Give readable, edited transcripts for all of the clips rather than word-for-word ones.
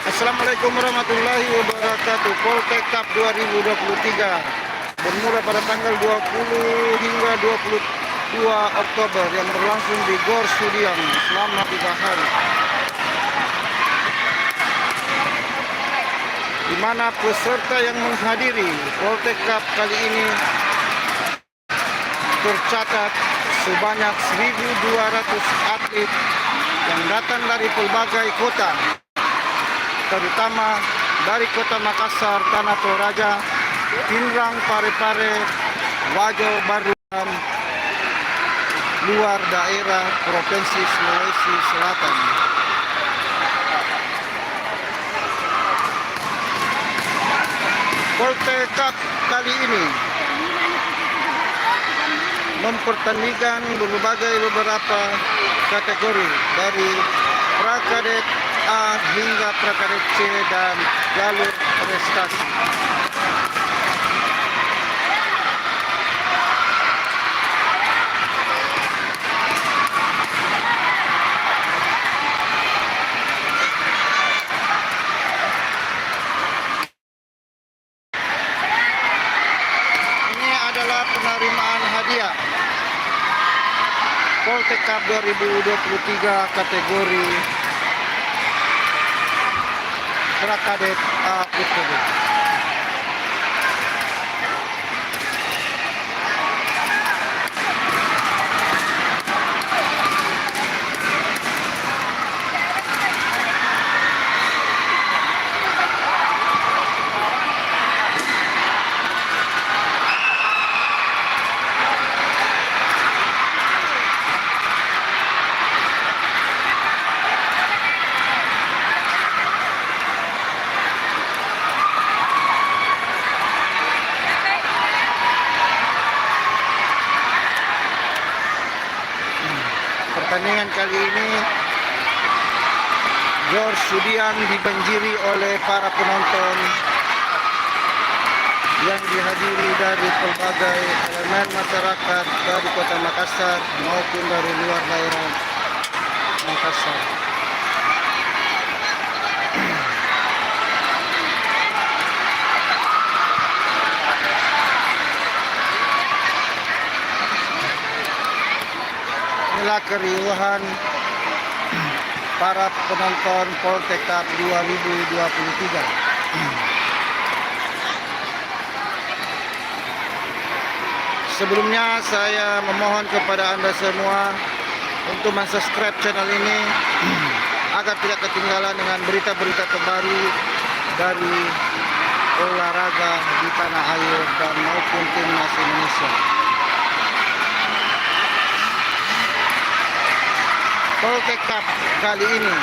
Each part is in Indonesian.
Assalamualaikum warahmatullahi wabarakatuh. Poltek Cup 2023 bermula pada tanggal 20 hingga 22 Oktober yang berlangsung di Gor Sudiang selama 3 hari. Di mana peserta yang menghadiri Poltek Cup kali ini tercatat sebanyak 1.200 atlet yang datang dari berbagai kota, terutama dari kota Makassar, Tanah Toraja, Pinrang, Parepare, Wajo, Baru, dan luar daerah Provinsi Sulawesi Selatan. Poltek Cup kali ini mempertandingkan beberapa kategori dari prakadet A hingga prakadet C dan jalur prestasi. Ini adalah penerimaan hadiah Poltek Cup 2023 kategori prakadet A Putra. Pertandingan kali ini Gor Sudiang dibanjiri oleh para penonton yang dihadiri dari berbagai elemen masyarakat dari kota Makassar maupun dari luar daerah Makassar. Inilah keriuhan para penonton Poltek Cup 2023. Sebelumnya saya memohon kepada Anda semua untuk mensubscribe channel ini agar tidak ketinggalan dengan berita-berita terbaru dari olahraga di tanah air dan maupun timnas Indonesia. Poltek Cup kali ini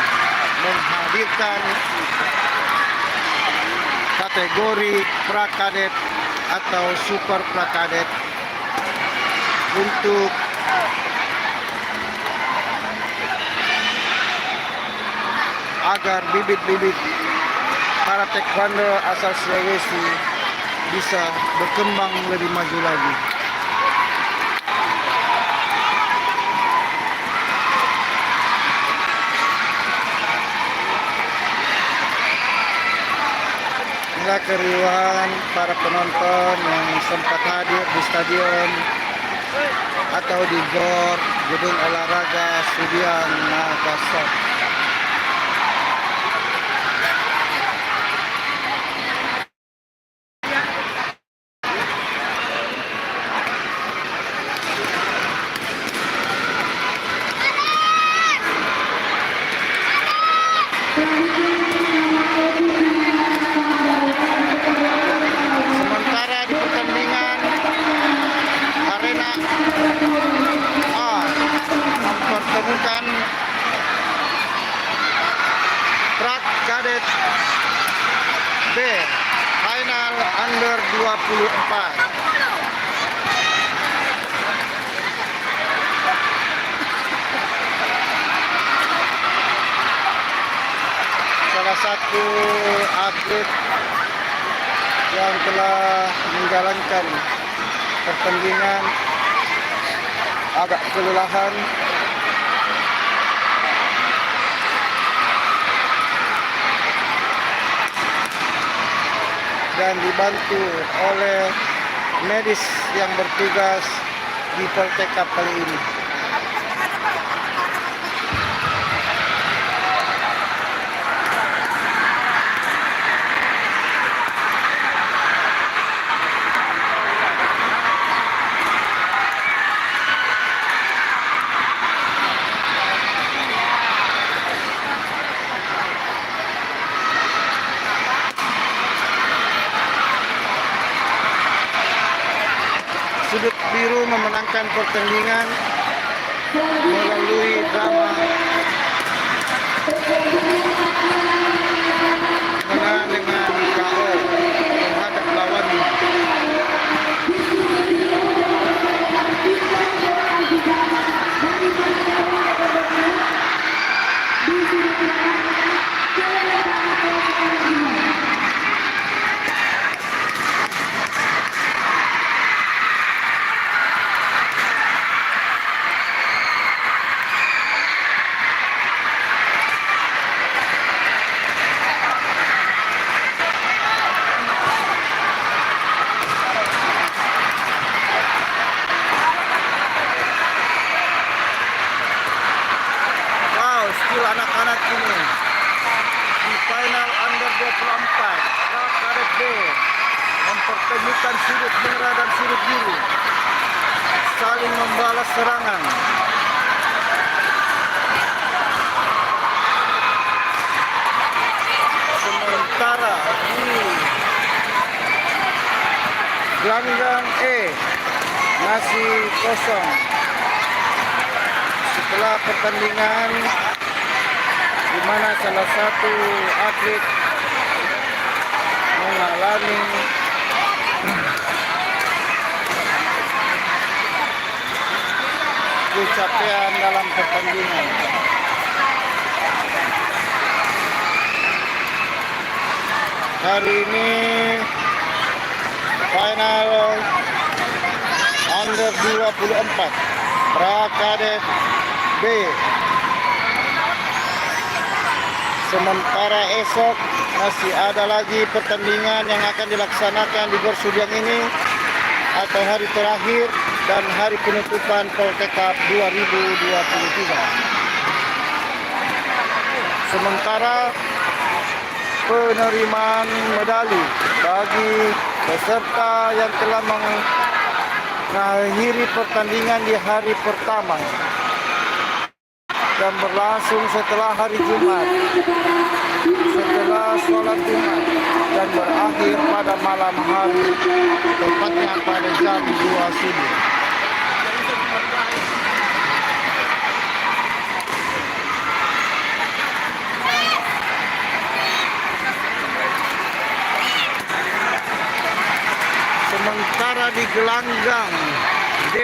menghadirkan kategori prakadet atau super prakadet untuk agar bibit-bibit para taekwondo asal Sulawesi bisa berkembang lebih maju lagi. Inilah keriuhan para penonton yang sempat hadir di stadion atau di GOR Gedung Olahraga Sudiang Makassar. Sementara di pertandingan arena A mempertemukan prakadet B final under 24. Salah satu atlet yang telah menjalankan pertandingan agak kelelahan. dan dibantu oleh medis yang bertugas di Poltekap kali ini. Sudut biru memenangkan pertandingan melalui drama menang dengan KO menghadap lawannya. Skill anak-anak ini di final under 24 Karet B mempertemukan sudut merah dan sudut biru saling membalas serangan. Sementara di gelanggang E masih kosong setelah pertandingan di mana salah satu atlet mengalami kecapean dalam pertandingan. Hari ini final under 24 Prakadet B. Sementara esok masih ada lagi pertandingan yang akan dilaksanakan di Gor Sudiang ini atau hari terakhir dan hari penutupan Poltekap 2023. Sementara penerimaan medali bagi peserta yang telah mengakhiri pertandingan di hari pertama yang berlangsung setelah hari Jumat, setelah sholat Jumat, dan berakhir pada malam hari, tepatnya pada jam 2 subuh. Sementara di gelanggang D,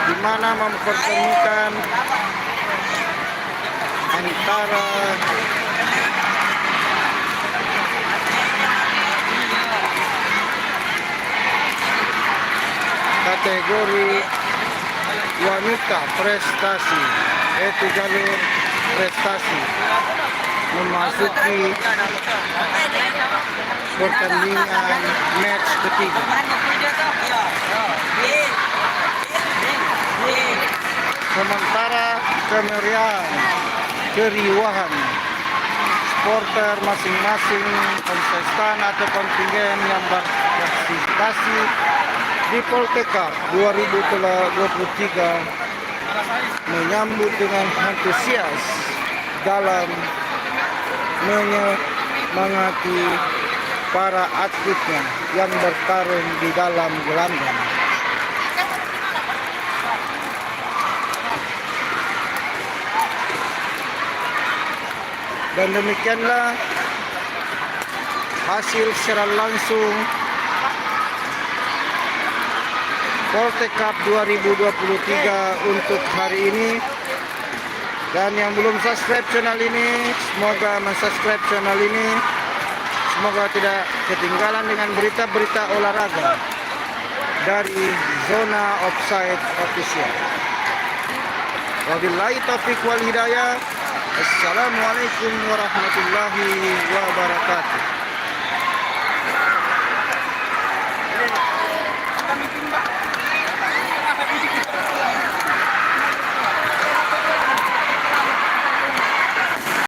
di mana mempertemukan antara kategori wanita prestasi, yaitu jalur prestasi memasuki pertandingan match ketiga. Sementara kemeriahan, keriuhan supporter masing-masing kontestan atau kontingen yang berpartisipasi di Poltekap 2023 menyambut dengan antusias dalam menyemangati para atletnya yang bertarung di dalam gelanggang. Dan demikianlah hasil secara langsung Poltekap 2023 untuk hari ini. Dan yang belum subscribe channel ini, semoga mensubscribe channel ini. Semoga tidak ketinggalan dengan berita-berita olahraga dari Zona Offside Official. Wabillahi taufiq wal hidayah. Assalamualaikum warahmatullahi wabarakatuh.